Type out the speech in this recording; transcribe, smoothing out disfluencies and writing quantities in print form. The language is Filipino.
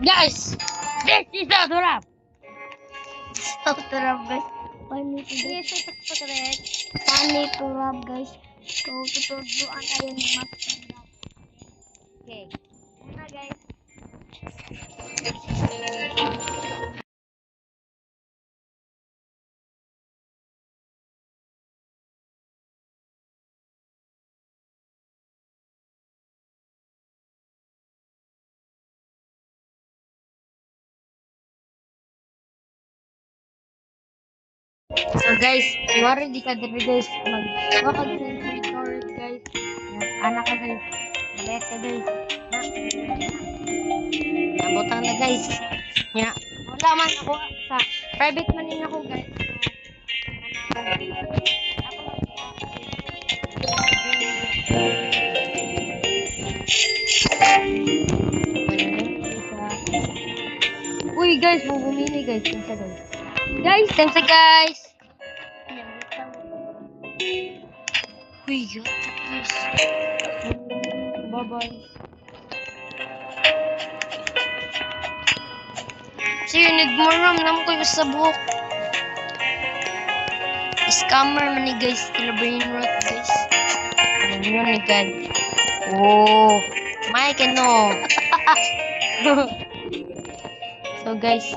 Guys, this is Autorap. Autorap guys. Funny to Sige, guys. tutok pa correct. Funny to rap guys. So tutudluan tayo ni Master Rap. Okay. Una guys. So guys, wari di ka diri guys. Mag-wakag sa record guys. Anak ka guys. Malayat ka guys. Nabutang na guys. Nya, wala man ako sa private man din ako guys. Uy guys, bumili guys. Tensa guys. Guys, tensa guys. Uy, guys. Bye-bye. Sige, nagmaram naman ko yung sa buhok. Scammer man ni guys. Kila brain rot guys. Ano yun ni God? Oh, my no. So guys.